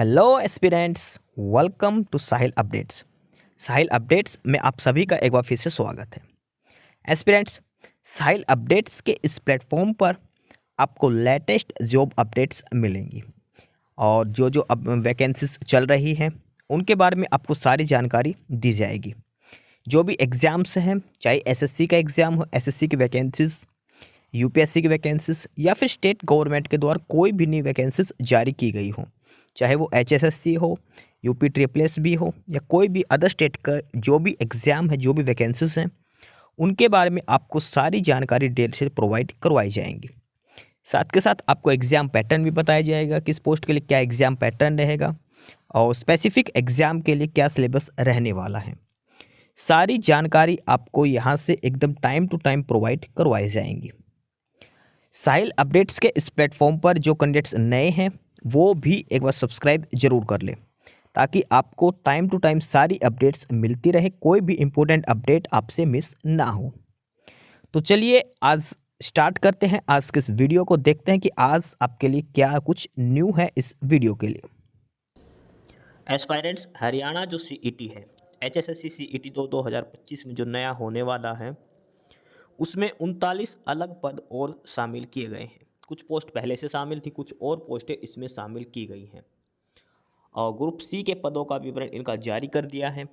Hello aspirants, welcome to Sahil updates. Sahil updates में आप सभी का एक बार फिर से स्वागत है। एस्पिरेंट्स, साहिल अपडेट्स के इस प्लेटफॉर्म पर आपको लेटेस्ट जॉब अपडेट्स मिलेंगी और जो जो अब वैकेंसीज चल रही हैं उनके बारे में आपको सारी जानकारी दी जाएगी। जो भी एग्ज़ाम्स हैं, चाहे एसएससी का एग्ज़ाम हो, एसएससी की वैकेंसीज, यूपीएससी की वैकेंसीज या फिर स्टेट गवर्नमेंट के द्वारा कोई भी नई वैकेंसीज जारी की गई हो, चाहे वो एचएसएससी हो, यूपी ट्रिपल एस भी हो या कोई भी अदर स्टेट का जो भी एग्ज़ाम है, जो भी वैकेंसीज हैं, उनके बारे में आपको सारी जानकारी डिटेल से प्रोवाइड करवाई जाएंगी। साथ के साथ आपको एग्ज़ाम पैटर्न भी बताया जाएगा, किस पोस्ट के लिए क्या एग्ज़ाम पैटर्न रहेगा और स्पेसिफिक एग्ज़ाम के लिए क्या सिलेबस रहने वाला है। सारी जानकारी आपको यहाँ से एकदम टाइम टू टाइम प्रोवाइड करवाई जाएंगी। साहिल अपडेट्स के इस प्लेटफॉर्म पर जो कैंडिडेट्स नए हैं वो भी एक बार सब्सक्राइब जरूर कर लें, ताकि आपको टाइम टू टाइम सारी अपडेट्स मिलती रहे, कोई भी इम्पोर्टेंट अपडेट आपसे मिस ना हो। तो चलिए आज स्टार्ट करते हैं आज के इस वीडियो को, देखते हैं कि आज आपके लिए क्या कुछ न्यू है इस वीडियो के लिए। एस्पायरेंट्स, हरियाणा जो सीईटी है, एचएसएससी सीईटी 2025 में जो नया होने वाला है उसमें 39 अलग पद और शामिल किए गए हैं। कुछ पोस्ट पहले से शामिल थी, कुछ और पोस्टें इसमें शामिल की गई हैं और ग्रुप सी के पदों का विवरण इनका जारी कर दिया है।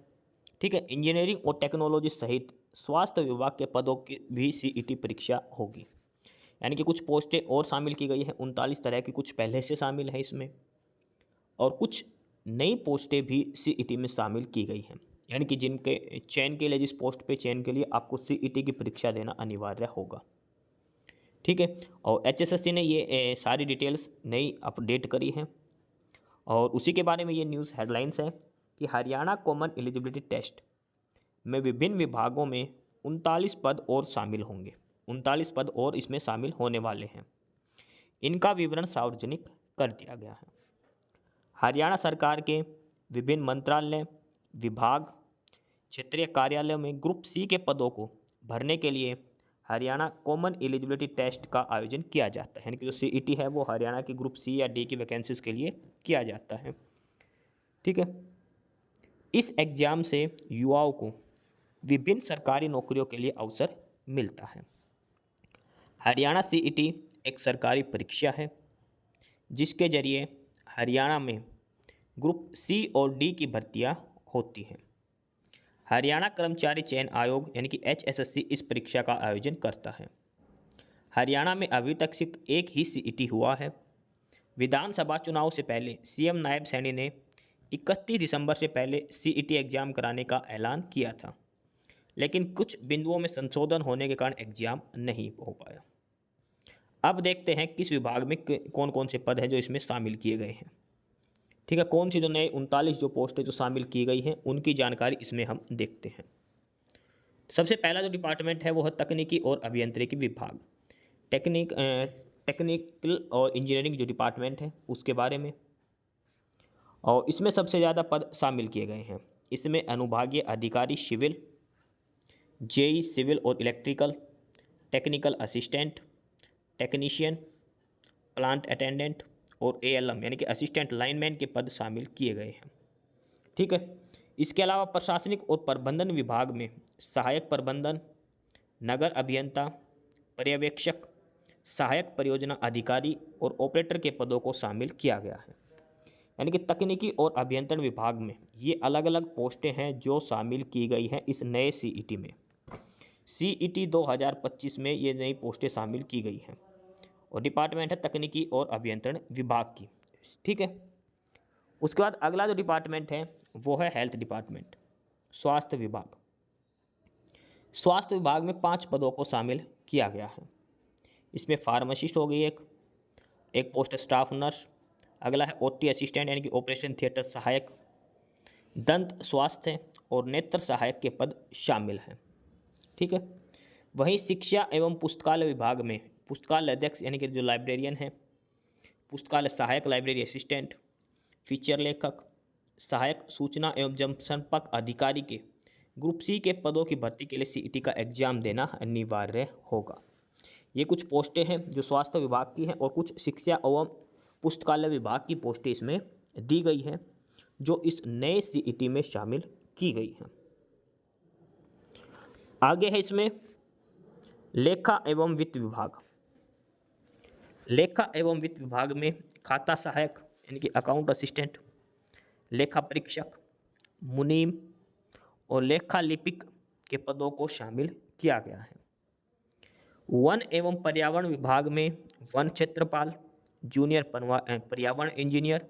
ठीक है, इंजीनियरिंग और टेक्नोलॉजी सहित स्वास्थ्य विभाग के पदों की भी सीईटी परीक्षा होगी, यानी कि कुछ पोस्टें और शामिल की गई हैं। 39 तरह की कुछ पहले से शामिल है इसमें और कुछ नई पोस्टें भी सीईटी में शामिल की गई हैं, यानी कि जिनके चयन के लिए, जिस पोस्ट पे चयन के लिए आपको सीईटी की परीक्षा देना अनिवार्य होगा। ठीक है, और एचएसएससी ने ये सारी डिटेल्स नई अपडेट करी हैं और उसी के बारे में ये न्यूज़ हेडलाइंस है कि हरियाणा कॉमन एलिजिबिलिटी टेस्ट में विभिन्न विभागों में 39 पद और शामिल होंगे। 39 पद और इसमें शामिल होने वाले हैं। इनका विवरण सार्वजनिक कर दिया गया है। हरियाणा सरकार के विभिन्न मंत्रालय, विभाग, क्षेत्रीय कार्यालयों में ग्रुप सी के पदों को भरने के लिए हरियाणा कॉमन एलिजिबिलिटी टेस्ट का आयोजन किया जाता है, यानी कि जो सीईटी है वो हरियाणा की ग्रुप सी या डी की वैकेंसीज के लिए किया जाता है। ठीक है, इस एग्जाम से युवाओं को विभिन्न सरकारी नौकरियों के लिए अवसर मिलता है। हरियाणा सीईटी एक सरकारी परीक्षा है जिसके जरिए हरियाणा में ग्रुप सी और डी की भर्तियां होती हैं। हरियाणा कर्मचारी चयन आयोग यानी कि एचएसएससी इस परीक्षा का आयोजन करता है। हरियाणा में अभी तक सिर्फ एक ही सीईटी हुआ है। विधानसभा चुनाव से पहले सीएम नायब सैनी ने 31 दिसंबर से पहले सीईटी एग्जाम कराने का ऐलान किया था, लेकिन कुछ बिंदुओं में संशोधन होने के कारण एग्जाम नहीं हो पाया। अब देखते हैं किस विभाग में कौन कौन से पद हैं जो इसमें शामिल किए गए हैं। ठीक है, कौन सी जो नए 39 जो पोस्टें जो शामिल की गई हैं उनकी जानकारी इसमें हम देखते हैं। सबसे पहला जो डिपार्टमेंट है वो है तकनीकी और अभियांत्रिकी विभाग। टेक्निकल और इंजीनियरिंग जो डिपार्टमेंट है उसके बारे में, और इसमें सबसे ज़्यादा पद शामिल किए गए हैं। इसमें अनुभागीय अधिकारी सिविल, जेई सिविल और electrical, technical assistant, technician, plant attendant और एएलएम यानी कि असिस्टेंट लाइनमैन के पद शामिल किए गए हैं। ठीक है, इसके अलावा प्रशासनिक और प्रबंधन विभाग में सहायक प्रबंधन, नगर अभियंता, पर्यवेक्षक, सहायक परियोजना अधिकारी और ऑपरेटर के पदों को शामिल किया गया है। यानी कि तकनीकी और अभियंत्रण विभाग में ये अलग अलग पोस्टें हैं जो शामिल की गई हैं इस नए सीईटी में। सीईटी 2025 में ये नई पोस्टें शामिल की गई हैं और डिपार्टमेंट है तकनीकी और अभियंत्रण विभाग की। ठीक है, उसके बाद अगला जो डिपार्टमेंट है वो है हेल्थ डिपार्टमेंट, स्वास्थ्य विभाग। स्वास्थ्य विभाग में 5 पदों को शामिल किया गया है। इसमें फार्मासिस्ट हो गई एक पोस्ट है स्टाफ नर्स, अगला है ओटी असिस्टेंट यानी कि ऑपरेशन थिएटर सहायक, दंत स्वास्थ्य और नेत्र सहायक के पद शामिल हैं। ठीक है, वहीं शिक्षा एवं पुस्तकालय विभाग में पुस्तकालय अध्यक्ष यानी कि जो लाइब्रेरियन है, पुस्तकालय सहायक लाइब्रेरी असिस्टेंट, फीचर लेखक, सहायक सूचना एवं जनसंपर्क अधिकारी के ग्रुप सी के पदों की भर्ती के लिए सीईटी का एग्जाम देना अनिवार्य होगा। ये कुछ पोस्टें हैं जो स्वास्थ्य विभाग की हैं और कुछ शिक्षा एवं पुस्तकालय विभाग की पोस्टें इसमें दी गई है जो इस नए सीईटी में शामिल की गई है। आगे है इसमें लेखा एवं वित्त विभाग। लेखा एवं वित्त विभाग में खाता सहायक यानी कि अकाउंट असिस्टेंट, लेखा परीक्षक, मुनीम और लेखा लिपिक के पदों को शामिल किया गया है। वन एवं पर्यावरण विभाग में वन क्षेत्रपाल, जूनियर पर्यावरण इंजीनियर,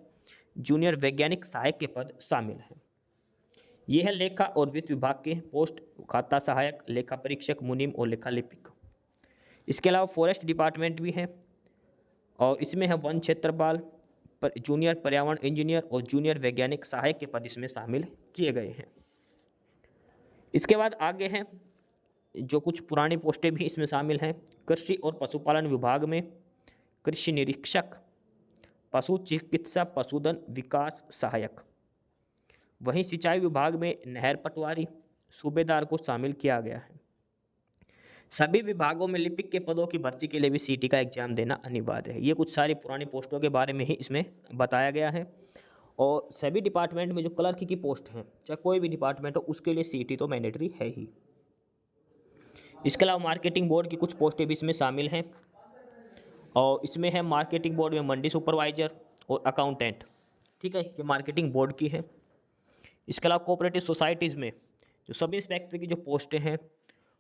जूनियर वैज्ञानिक सहायक के पद शामिल हैं। यह है लेखा और वित्त विभाग के पोस्ट, खाता सहायक, लेखा परीक्षक, मुनीम और लेखा लिपिक। इसके अलावा फॉरेस्ट डिपार्टमेंट भी है और इसमें है वन क्षेत्रपाल, जूनियर पर्यावरण इंजीनियर और जूनियर वैज्ञानिक सहायक के पद इसमें शामिल किए गए हैं। इसके बाद आगे हैं जो कुछ पुरानी पोस्टें भी इसमें शामिल हैं। कृषि और पशुपालन विभाग में कृषि निरीक्षक, पशु चिकित्सा, पशुधन विकास सहायक। वहीं सिंचाई विभाग में नहर पटवारी, सूबेदार को शामिल किया गया है। सभी विभागों में लिपिक के पदों की भर्ती के लिए भी सीईटी का एग्जाम देना अनिवार्य है। ये कुछ सारी पुरानी पोस्टों के बारे में ही इसमें बताया गया है। और सभी डिपार्टमेंट में जो क्लर्क की पोस्ट हैं, चाहे कोई भी डिपार्टमेंट हो, उसके लिए सीईटी तो मैंडेटरी है ही। इसके अलावा मार्केटिंग बोर्ड की कुछ पोस्टें भी इसमें शामिल हैं और इसमें है मार्केटिंग बोर्ड में मंडी सुपरवाइजर और अकाउंटेंट। ठीक है, ये मार्केटिंग बोर्ड की है। इसके अलावा कोऑपरेटिव सोसाइटीज़ में जो सब इंस्पेक्टर की जो पोस्टें हैं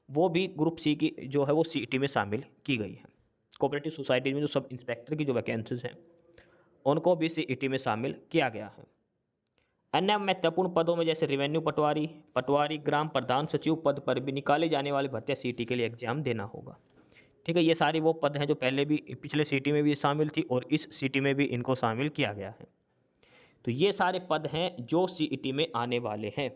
वो भी ग्रुप सी की जो है वो सीईटी में शामिल की गई है। कोऑपरेटिव सोसाइटीज़ में जो सब इंस्पेक्टर की जो वैकेंसीज हैं उनको भी सीईटी में शामिल किया गया है। अन्य महत्वपूर्ण पदों में जैसे रेवेन्यू पटवारी, ग्राम प्रधान सचिव पद पर भी निकाले जाने वाली भर्तियां सीईटी के लिए एग्जाम देना होगा। ठीक है, ये सारी वो पद हैं जो पहले भी पिछले सीईटी में भी शामिल थी और इस सीईटी में भी इनको शामिल किया गया है। तो ये सारे पद हैं जो सीईटी में आने वाले हैं।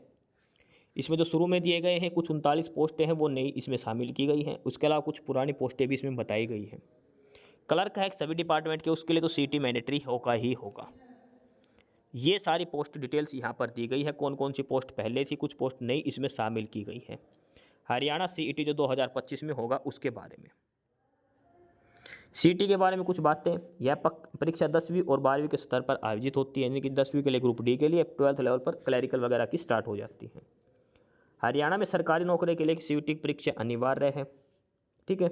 इसमें जो शुरू में दिए गए हैं कुछ 39 पोस्टें हैं वो नई इसमें शामिल की गई हैं। उसके अलावा कुछ पुरानी पोस्टें भी इसमें बताई गई हैं। क्लर्क है सभी डिपार्टमेंट के, उसके लिए तो सीईटी मैंडेटरी होगा ही होगा। ये सारी पोस्ट डिटेल्स यहाँ पर दी गई है। कौन कौन सी पोस्ट पहले थी, कुछ पोस्ट नई इसमें शामिल की गई है। हरियाणा सीईटी जो 2025 में होगा उसके बारे में। सीईटी के बारे में कुछ बातें। यह परीक्षा 10वीं और 12वीं के स्तर पर आयोजित होती है, यानी कि 10वीं के लिए ग्रुप डी के लिए, 12th लेवल पर क्लैरिकल वगैरह की स्टार्ट हो जाती है। हरियाणा में सरकारी नौकरी के लिए सीईटी परीक्षा अनिवार्य है। ठीक है,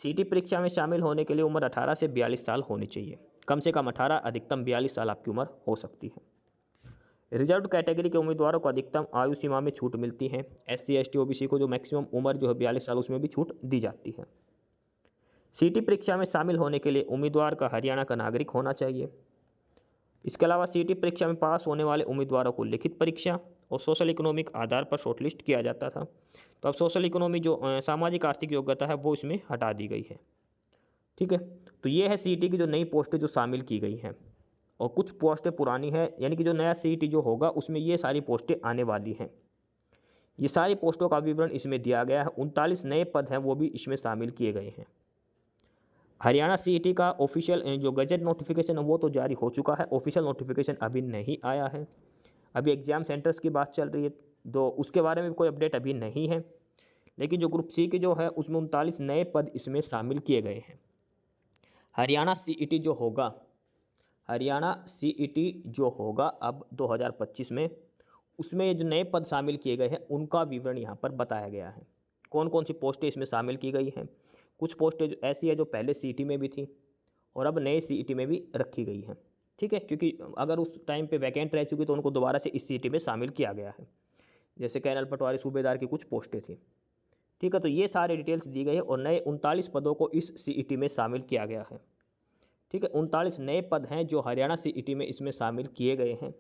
सीईटी परीक्षा में शामिल होने के लिए उम्र 18 से 42 साल होनी चाहिए। कम से कम 18, अधिकतम 42 साल आपकी उम्र हो सकती है। रिजर्व कैटेगरी के उम्मीदवारों को अधिकतम आयु सीमा में छूट मिलती है। SC ST OBC को जो मैक्सिमम उम्र जो है 42 साल उसमें भी छूट दी जाती है। सीईटी परीक्षा में शामिल होने के लिए उम्मीदवार का हरियाणा का नागरिक होना चाहिए। इसके अलावा सीईटी परीक्षा में पास होने वाले उम्मीदवारों को लिखित परीक्षा और सोशल इकोनॉमिक आधार पर शॉर्टलिस्ट किया जाता था। तो अब सोशल इकोनॉमी जो सामाजिक आर्थिक योग्यता है वो इसमें हटा दी गई है। ठीक है, तो ये है सीईटी की जो नई पोस्टें जो शामिल की गई हैं और कुछ पोस्टें पुरानी हैं, यानी कि जो नया सीईटी जो होगा उसमें ये सारी पोस्टें आने वाली हैं। ये सारी पोस्टों का विवरण इसमें दिया गया है। 39 नए पद हैं वो भी इसमें शामिल किए गए हैं। हरियाणा सीईटी का ऑफिशियल जो गजट नोटिफिकेशन है वो तो जारी हो चुका है, ऑफिशियल नोटिफिकेशन अभी नहीं आया है। अभी एग्ज़ाम सेंटर्स की बात चल रही है तो उसके बारे में कोई अपडेट अभी नहीं है। लेकिन जो ग्रुप सी की जो है उसमें 39 नए पद इसमें शामिल किए गए हैं। हरियाणा सीईटी जो होगा, हरियाणा सीईटी जो होगा अब 2025 में, उसमें ये जो नए पद शामिल किए गए हैं उनका विवरण यहाँ पर बताया गया है। कौन कौन सी पोस्टें इसमें शामिल की गई हैं। कुछ पोस्टें ऐसी है जो पहले सीईटी में भी थी और अब नए सीईटी में भी रखी गई हैं। ठीक है, क्योंकि अगर उस टाइम पे वैकेंट रह चुकी तो उनको दोबारा से इस सीईटी में शामिल किया गया है। जैसे कैनल पटवारी, सूबेदार की कुछ पोस्टें थी। ठीक है, तो ये सारे डिटेल्स दी गई है और नए 39 पदों को इस सीईटी में शामिल किया गया है। ठीक है, 39 नए पद हैं जो हरियाणा सीईटी में इसमें शामिल किए गए हैं।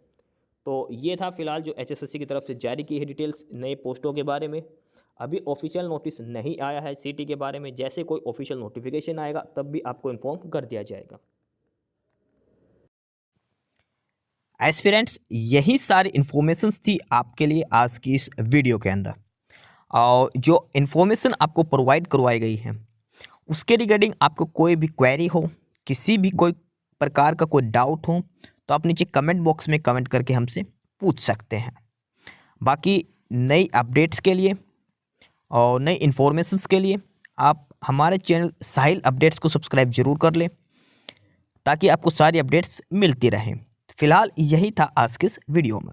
तो ये था फिलहाल जो HSSC की तरफ से जारी की है डिटेल्स नए पोस्टों के बारे में। अभी ऑफिशियल नोटिस नहीं आया है सीईटी के बारे में। जैसे कोई ऑफिशियल नोटिफिकेशन आएगा तब भी आपको इन्फॉर्म कर दिया जाएगा। एस्पिरेंट्स, यही सारी इन्फॉर्मेशंस थी आपके लिए आज की इस वीडियो के अंदर। और जो इन्फॉर्मेशन आपको प्रोवाइड करवाई गई है उसके रिगार्डिंग आपको कोई भी क्वेरी हो, किसी भी कोई प्रकार का कोई डाउट हो तो आप नीचे कमेंट बॉक्स में कमेंट करके हमसे पूछ सकते हैं। बाकी नई अपडेट्स के लिए और नई इन्फॉर्मेशंस के लिए आप हमारे चैनल साहिल अपडेट्स को सब्सक्राइब जरूर कर लें ताकि आपको सारी अपडेट्स मिलती रहें। फिलहाल यही था आज के इस वीडियो में।